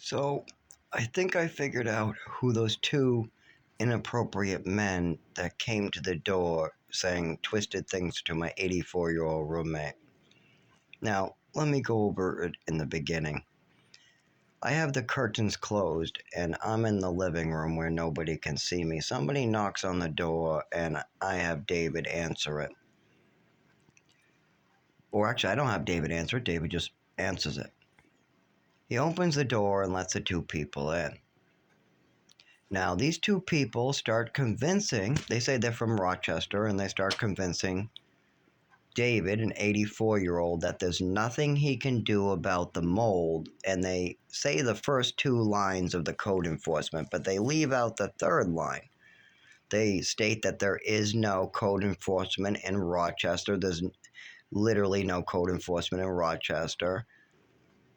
So, I think I figured out who those two inappropriate men that came to the door saying twisted things to my 84-year-old roommate. Now, let me go over it in the beginning. I have the curtains closed and I'm in the living room where nobody can see me. Somebody knocks on the door and I have David answer it. Or actually, I don't have David answer it, David just answers it. He opens the door and lets the two people in. Now, these two people start convincing, they say they're from Rochester, and they start convincing David, an 84-year-old, that there's nothing he can do about the mold, and they say the first two lines of the code enforcement, but they leave out the third line. They state that there is no code enforcement in Rochester. There's literally no code enforcement in Rochester.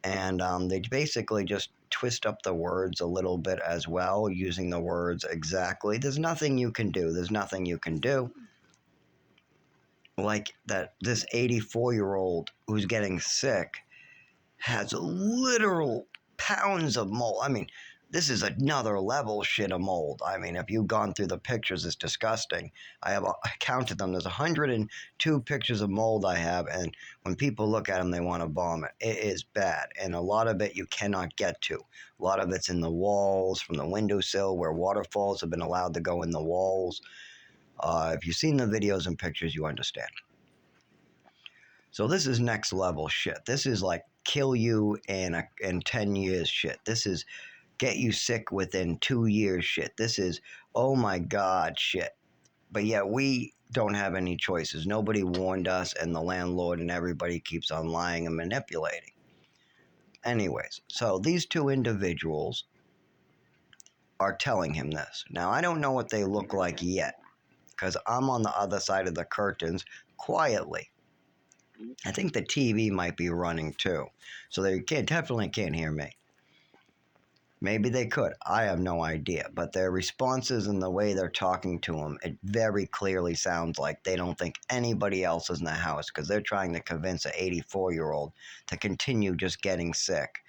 And they basically just twist up the words a little bit as well, using the words exactly. There's nothing you can do. There's nothing you can do. Like that, this 84-year-old who's getting sick has literal pounds of mold. I mean, this is another level shit of mold. I mean, if you've gone through the pictures, it's disgusting. I counted them. There's 102 pictures of mold I have, and when people look at them, they want to vomit. It is bad, and a lot of it you cannot get to. A lot of it's in the walls, from the windowsill, where waterfalls have been allowed to go in the walls. If you've seen the videos and pictures, you understand. So this is next level shit. This is like kill you in 10 years shit. This is get you sick within 2 years shit. This is, oh my God shit. But yet we don't have any choices. Nobody warned us, and the landlord and everybody keeps on lying and manipulating. Anyways, so these two individuals are telling him this. Now, I don't know what they look like yet, because I'm on the other side of the curtains quietly. I think the TV might be running too, so they definitely can't hear me. Maybe they could. I have no idea. But their responses and the way they're talking to him, it very clearly sounds like they don't think anybody else is in the house, because they're trying to convince an 84-year-old to continue just getting sick.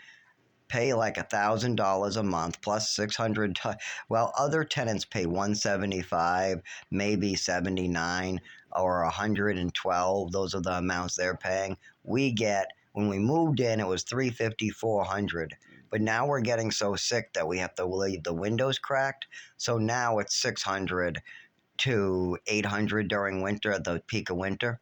Pay like $1,000 a month plus $600. Well, other tenants pay $175, maybe $79 or $112. Those are the amounts they're paying. We get, when we moved in, it was $350, $400. But now we're getting so sick that we have to leave the windows cracked. So now it's $600 to $800 during winter, at the peak of winter.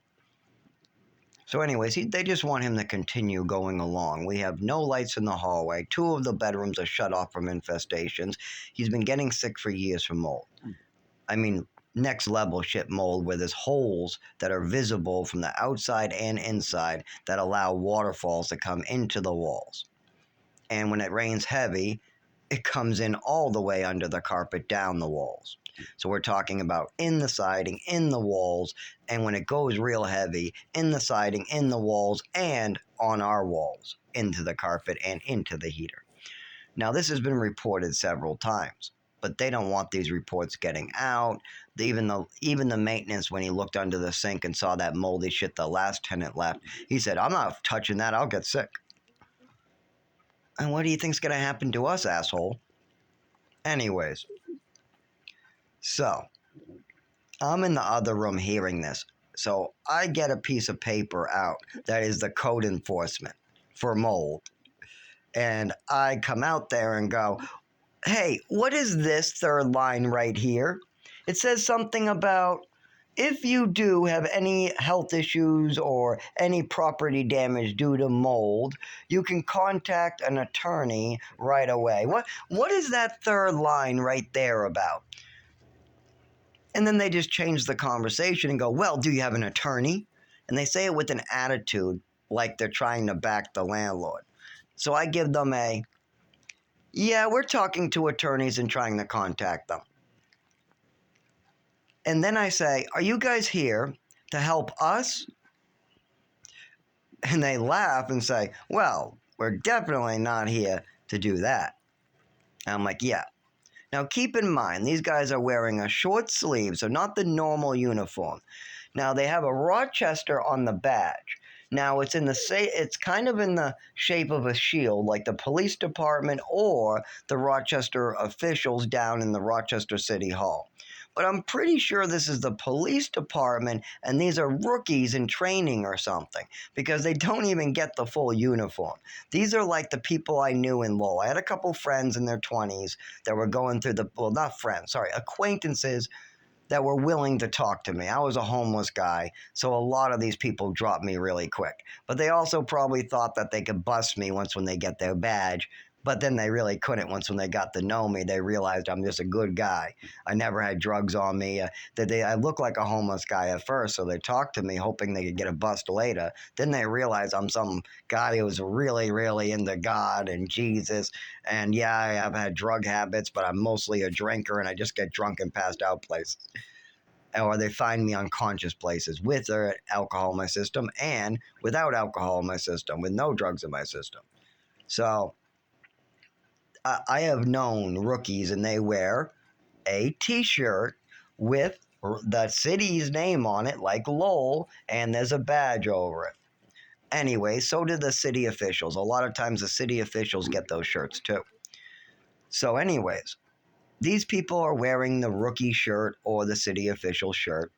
So anyways, they just want him to continue going along. We have no lights in the hallway. 2 of the bedrooms are shut off from infestations. He's been getting sick for years from mold. I mean, next level shit mold, where there's holes that are visible from the outside and inside that allow waterfalls to come into the walls. And when it rains heavy, it comes in all the way under the carpet, down the walls. So we're talking about in the siding, in the walls, and when it goes real heavy, in the siding, in the walls, and on our walls, into the carpet and into the heater. Now, this has been reported several times, but they don't want these reports getting out. Even the maintenance, when he looked under the sink and saw that moldy shit the last tenant left, he said, I'm not touching that, I'll get sick. And what do you think's going to happen to us, asshole? Anyways. So, I'm in the other room hearing this. So, I get a piece of paper out that is the code enforcement for mold. And I come out there and go, hey, what is this third line right here? It says something about, if you do have any health issues or any property damage due to mold, you can contact an attorney right away. What is that third line right there about? And then they just change the conversation and go, well, do you have an attorney? And they say it with an attitude like they're trying to back the landlord. So I give them yeah, we're talking to attorneys and trying to contact them. And then I say, are you guys here to help us? And they laugh and say, well, we're definitely not here to do that. And I'm like, yeah. Now, keep in mind, these guys are wearing a short sleeve, so not the normal uniform. Now, they have a Rochester on the badge. Now it's kind of in the shape of a shield, like the police department or the Rochester officials down in the Rochester City Hall. But I'm pretty sure this is the police department and these are rookies in training or something because they don't even get the full uniform. These are like the people I knew in Lowell. I had a couple friends in their 20s that were going through not friends, sorry, acquaintances that were willing to talk to me. I was a homeless guy, so a lot of these people dropped me really quick. But they also probably thought that they could bust me once when they get their badge. But then they really couldn't once when they got to know me. They realized I'm just a good guy. I never had drugs on me. I looked like a homeless guy at first, so they talked to me hoping they could get a bust later. Then they realized I'm some guy who was really, really into God and Jesus. And yeah, I have had drug habits, but I'm mostly a drinker and I just get drunk and passed out places. Or they find me unconscious places with or alcohol in my system and without alcohol in my system, with no drugs in my system. So I have known rookies and they wear a t-shirt with the city's name on it, like Lowell, and there's a badge over it. Anyway, so did the city officials. A lot of times the city officials get those shirts too. So anyways, these people are wearing the rookie shirt or the city official shirt.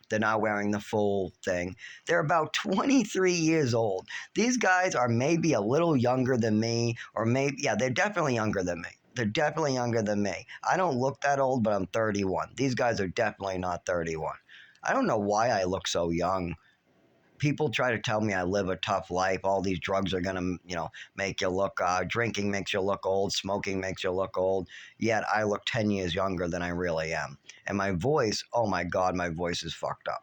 They're not wearing the full thing. They're about 23 years old. These guys are maybe a little younger than me, or maybe, yeah, they're definitely younger than me. They're definitely younger than me. I don't look that old, but I'm 31. These guys are definitely not 31. I don't know why I look so young. People try to tell me I live a tough life. All these drugs are going to, make you look, drinking makes you look old, smoking makes you look old. Yet I look 10 years younger than I really am. And my voice, oh my God, my voice is fucked up.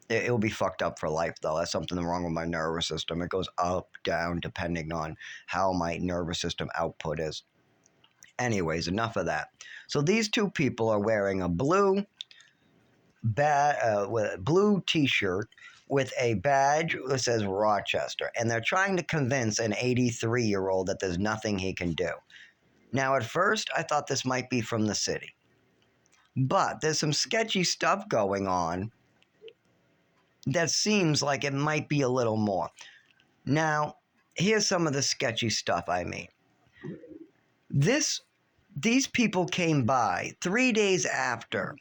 It'll be fucked up for life, though. That's something wrong with my nervous system. It goes up, down, depending on how my nervous system output is. Anyways, enough of that. So these two people are wearing a blue t-shirt with a badge that says Rochester, and they're trying to convince an 83-year-old that there's nothing he can do. Now, at first, I thought this might be from the city, but there's some sketchy stuff going on that seems like it might be a little more. Now, here's some of the sketchy stuff I mean. These people came by 3 days after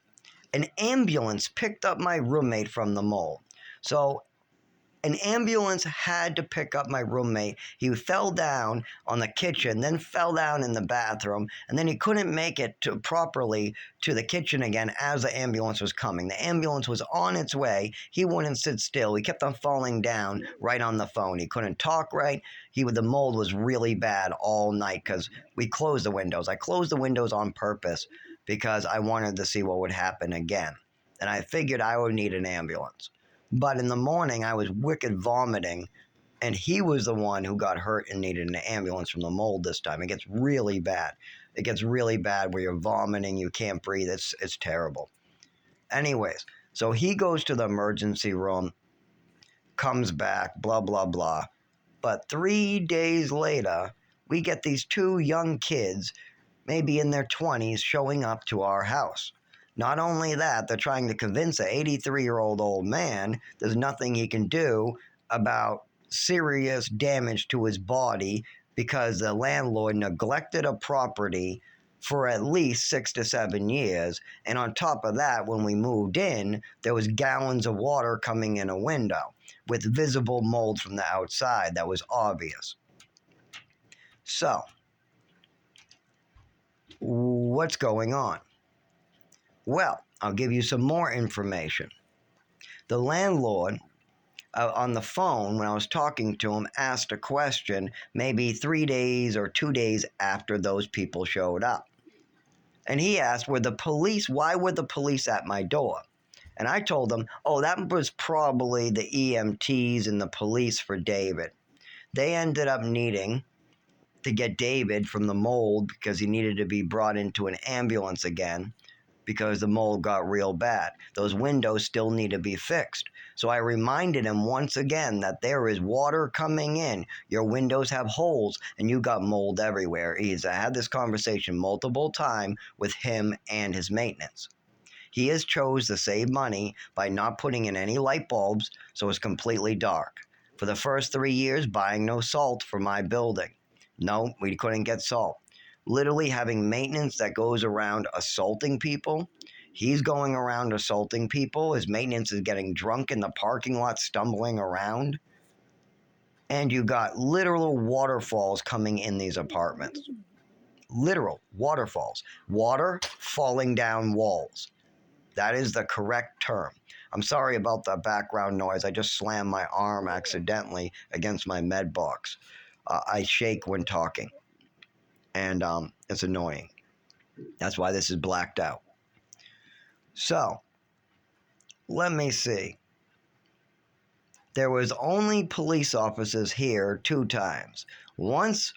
an ambulance picked up my roommate from the mall. So an ambulance had to pick up my roommate. He fell down on the kitchen, then fell down in the bathroom, and then he couldn't make it properly to the kitchen again as the ambulance was coming. The ambulance was on its way. He wouldn't sit still. He kept on falling down right on the phone. He couldn't talk right. The mold was really bad all night because we closed the windows. I closed the windows on purpose because I wanted to see what would happen again. And I figured I would need an ambulance. But in the morning, I was wicked vomiting, and he was the one who got hurt and needed an ambulance from the mold this time. It gets really bad. It gets really bad where you're vomiting, you can't breathe. It's terrible. Anyways, so he goes to the emergency room, comes back, blah, blah, blah. But 3 days later, we get these two young kids, maybe in their 20s, showing up to our house. Not only that, they're trying to convince an 83-year-old old man there's nothing he can do about serious damage to his body because the landlord neglected a property for at least 6 to 7 years. And on top of that, when we moved in, there was gallons of water coming in a window with visible mold from the outside that was obvious. So, what's going on? Well, I'll give you some more information. The landlord, on the phone, when I was talking to him, asked a question maybe 3 days or 2 days after those people showed up. And he asked, why were the police at my door? And I told him, that was probably the EMTs and the police for David. They ended up needing to get David from the mold because he needed to be brought into an ambulance again, because the mold got real bad. Those windows still need to be fixed. So I reminded him once again that there is water coming in. Your windows have holes and you got mold everywhere. I had this conversation multiple times with him and his maintenance. He has chose to save money by not putting in any light bulbs, so it's completely dark. For the first 3 years, buying no salt for my building. No, we couldn't get salt. Literally having maintenance that goes around assaulting people. He's going around assaulting people. His maintenance is getting drunk in the parking lot, stumbling around. And you got literal waterfalls coming in these apartments. Literal waterfalls. Water falling down walls. That is the correct term. I'm sorry about the background noise. I just slammed my arm accidentally against my med box. I shake when talking, and it's annoying. That's why this is blacked out. So, let me see. There was only police officers here 2 times. Once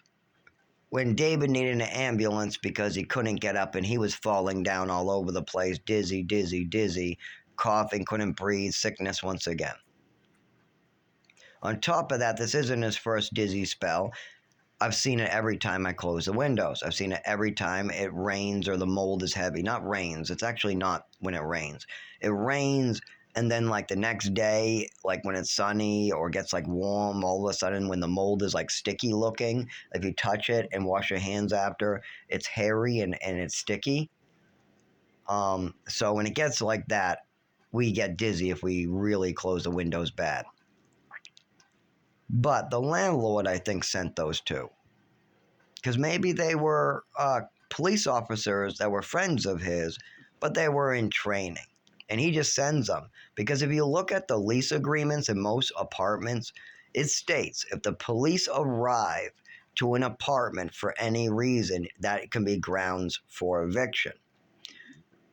when David needed an ambulance because he couldn't get up and he was falling down all over the place, dizzy, coughing, couldn't breathe, sickness once again. On top of that, this isn't his first dizzy spell. I've seen it every time I close the windows. I've seen it every time it rains or the mold is heavy. Not rains. It's actually not when it rains. It rains, and then like the next day, like when it's sunny or gets like warm, all of a sudden when the mold is like sticky looking, if you touch it and wash your hands after, it's hairy and it's sticky. So when it gets like that, we get dizzy if we really close the windows bad. But the landlord, I think, sent those 2. Because maybe they were police officers that were friends of his, but they were in training. And he just sends them. Because if you look at the lease agreements in most apartments, it states if the police arrive to an apartment for any reason, that can be grounds for eviction.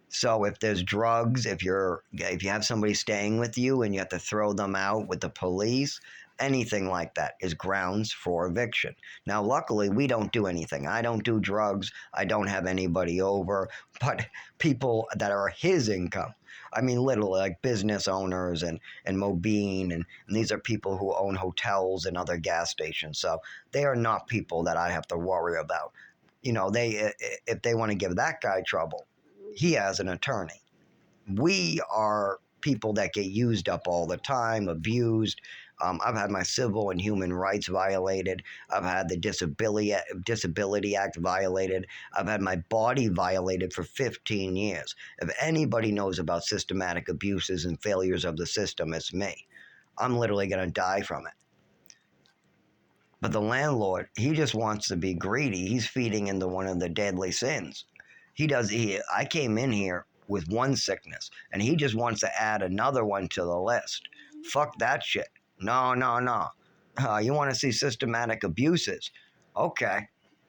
So if there's drugs, if you have somebody staying with you and you have to throw them out with the police, anything like that is grounds for eviction. Now, luckily, we don't do anything. I don't do drugs. I don't have anybody over, but people that are his income. I mean, literally, like business owners and Mobine, and these are people who own hotels and other gas stations. So they are not people that I have to worry about. You know, if they want to give that guy trouble, he has an attorney. We are people that get used up all the time, abused. I've had my civil and human rights violated. I've had the Disability Act violated. I've had my body violated for 15 years. If anybody knows about systematic abuses and failures of the system, it's me. I'm literally going to die from it. But the landlord, he just wants to be greedy. He's feeding into one of the deadly sins. I came in here with one sickness, and he just wants to add another one to the list. Fuck that shit. No. You want to see systematic abuses? Okay.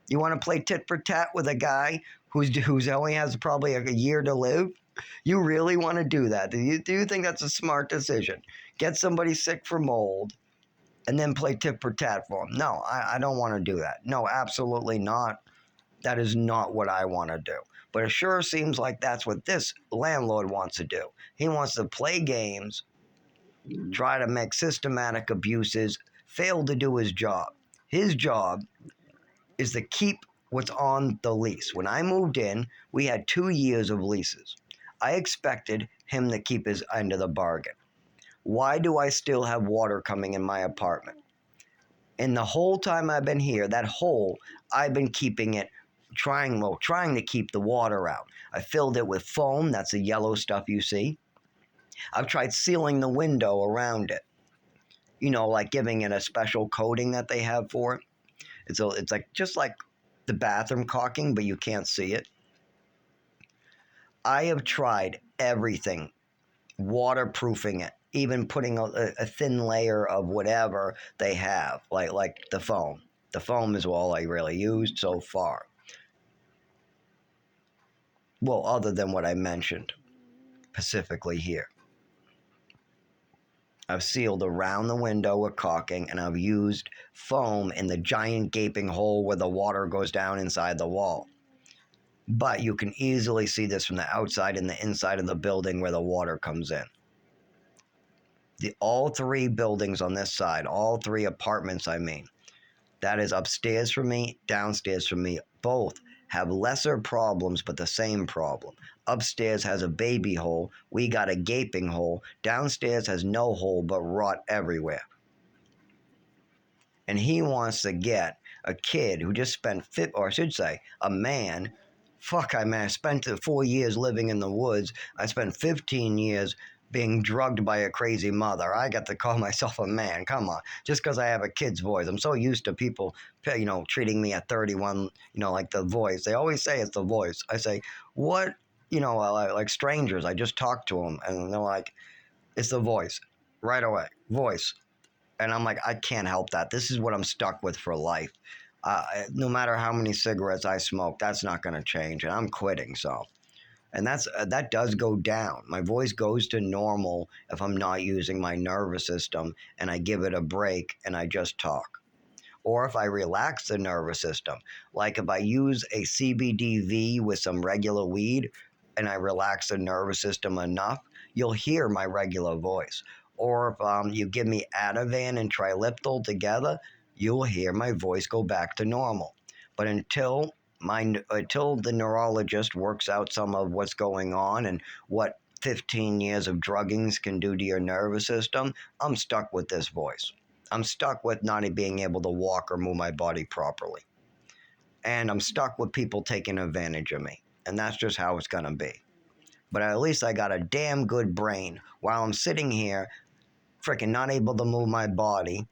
You want to play tit for tat with a guy who's only has probably a year to live? You really want to do that? Do you think that's a smart decision? Get somebody sick for mold and then play tit for tat for him? No, I don't want to do that. No, absolutely not. That is not what I want to do. But it sure seems like that's what this landlord wants to do. He wants to play games, try to make systematic abuses, fail to do his job. His job is to keep what's on the lease. When I moved in, we had 2 years of leases. I expected him to keep his end of the bargain. Why do I still have water coming in my apartment? And the whole time I've been here, that hole, I've been keeping it, trying to keep the water out. I filled it with foam. That's the yellow stuff you see. I've tried sealing the window around it. You know, like giving it a special coating that they have for it. It's like just like the bathroom caulking, but you can't see it. I have tried everything, waterproofing it, even putting a thin layer of whatever they have, like the foam. The foam is all I really used so far. Well, other than what I mentioned specifically here. I've sealed around the window with caulking, and I've used foam in the giant gaping hole where the water goes down inside the wall. But you can easily see this from the outside and the inside of the building where the water comes in. All 3 buildings on this side, all 3 apartments, I mean, that is upstairs for me, downstairs for me, both have lesser problems but the same problem. Upstairs has a baby hole, we got a gaping hole. Downstairs has no hole but rot everywhere. and he wants to get a kid who just spent, or I should say, a man. Fuck, I spent 4 years living in the woods. I spent 15 years being drugged by a crazy mother. I got to call myself a man. Come on. Just because I have a kid's voice. I'm so used to people, treating me at 31, like the voice. They always say it's the voice. I say, what? Like strangers. I just talk to them and they're like, it's the voice. Right away. Voice. And I'm like, I can't help that. This is what I'm stuck with for life. No matter how many cigarettes I smoke, that's not going to change, and I'm quitting. So, and that does go down. My voice goes to normal if I'm not using my nervous system, and I give it a break and I just talk. Or if I relax the nervous system, like if I use a CBDV with some regular weed, and I relax the nervous system enough, you'll hear my regular voice. Or if you give me Ativan and Triliptal together, you'll hear my voice go back to normal. But until the neurologist works out some of what's going on and what 15 years of druggings can do to your nervous system, I'm stuck with this voice. I'm stuck with not being able to walk or move my body properly. And I'm stuck with people taking advantage of me. And that's just how it's going to be. But at least I got a damn good brain. While I'm sitting here, freaking not able to move my body,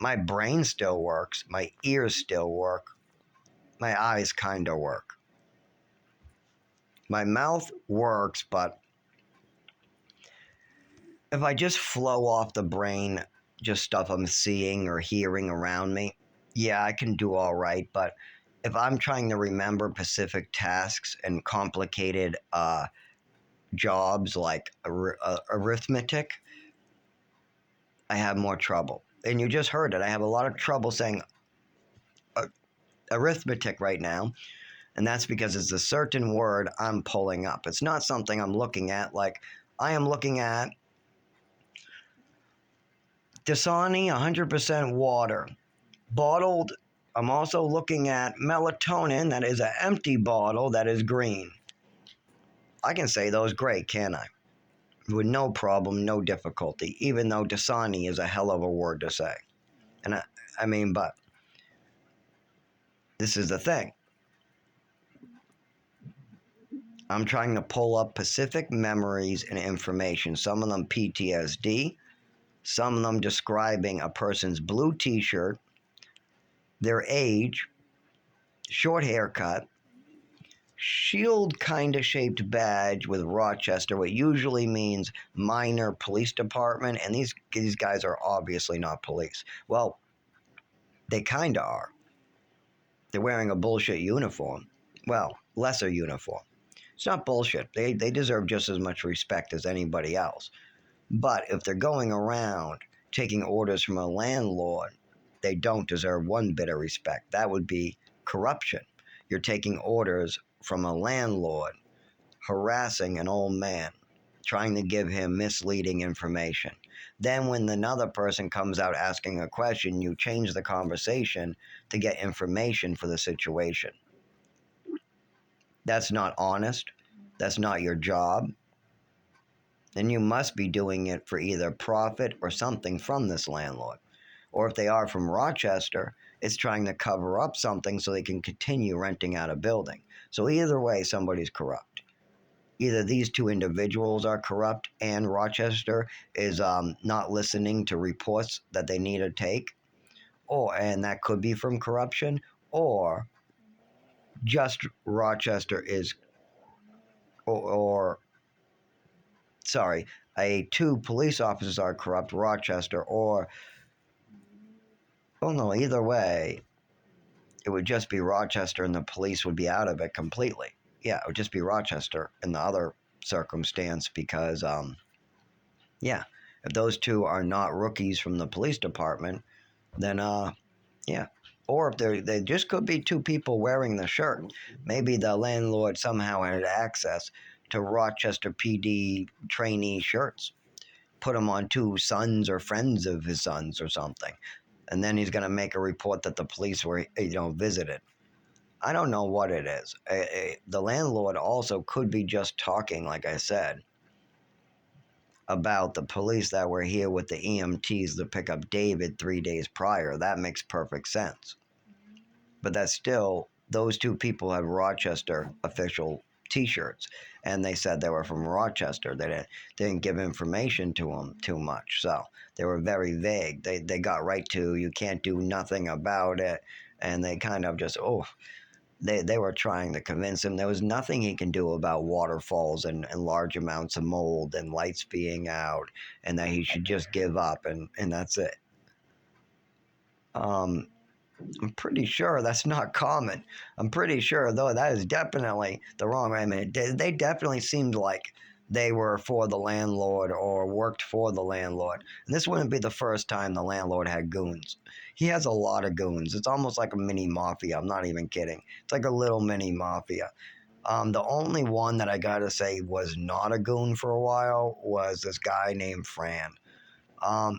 my brain still works, my ears still work, my eyes kind of work. My mouth works, but if I just flow off the brain, just stuff I'm seeing or hearing around me, yeah, I can do all right. But if I'm trying to remember specific tasks and complicated jobs like arithmetic, I have more trouble. And you just heard it. I have a lot of trouble saying arithmetic right now. And that's because it's a certain word I'm pulling up. It's not something I'm looking at. Like I am looking at Dasani 100% water. Bottled, I'm also looking at melatonin, that is an empty bottle that is green. I can say those great, can't I? With no problem, no difficulty, even though Dasani is a hell of a word to say. And but this is the thing. I'm trying to pull up specific memories and information, some of them PTSD, some of them describing a person's blue t-shirt, their age, short haircut, shield kind of shaped badge with Rochester, what usually means minor police department, and these guys are obviously not police. Well, they kind of are. They're wearing a bullshit uniform. Well, lesser uniform. It's not bullshit. They deserve just as much respect as anybody else. But if they're going around taking orders from a landlord, they don't deserve one bit of respect. That would be corruption. You're taking orders from a landlord, harassing an old man, trying to give him misleading information. Then when another person comes out asking a question, you change the conversation to get information for the situation. That's not honest. That's not your job. And you must be doing it for either profit or something from this landlord. Or if they are from Rochester, it's trying to cover up something so they can continue renting out a building. So either way, somebody's corrupt. Either these two individuals are corrupt and Rochester is not listening to reports that they need to take, and that could be from corruption, or just Rochester is, or sorry, two police officers are corrupt, Rochester, or, oh no, either way, it would just be Rochester and the police would be out of it completely. Yeah, it would just be Rochester in the other circumstance because, if those two are not rookies from the police department, then, yeah. Or if they just could be two people wearing the shirt. Maybe the landlord somehow had access to Rochester PD trainee shirts. Put them on two sons or friends of his sons or something. And then he's going to make a report that the police were, visited. I don't know what it is. The landlord also could be just talking, like I said. about the police that were here with the EMTs to pick up David 3 days prior. That makes perfect sense. But that's still, those two people had Rochester official T-shirts, and they said they were from Rochester. They didn't give information to them too much, so they were very vague. They got right to, you can't do nothing about it, and they kind of just, they were trying to convince him there was nothing he can do about waterfalls and large amounts of mold and lights being out, and that he should just give up, and that's it. Um, I'm pretty sure that's not common. I'm pretty sure, though, that is definitely the wrong way. I mean, they definitely seemed like they were for the landlord or worked for the landlord. And this wouldn't be the first time the landlord had goons. He has a lot of goons. It's almost like a mini mafia. I'm not even kidding. It's like a little mini mafia. The only one that I gotta say was not a goon for a while was this guy named Fran.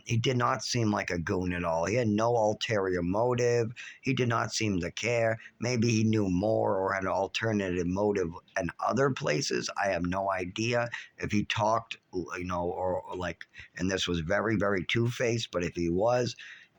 He did not seem like a goon at all. He had no ulterior motive. He did not seem to care. Maybe he knew more or had an alternative motive in other places. I have no idea if he talked, or like, and this was very, very two faced, but if he was,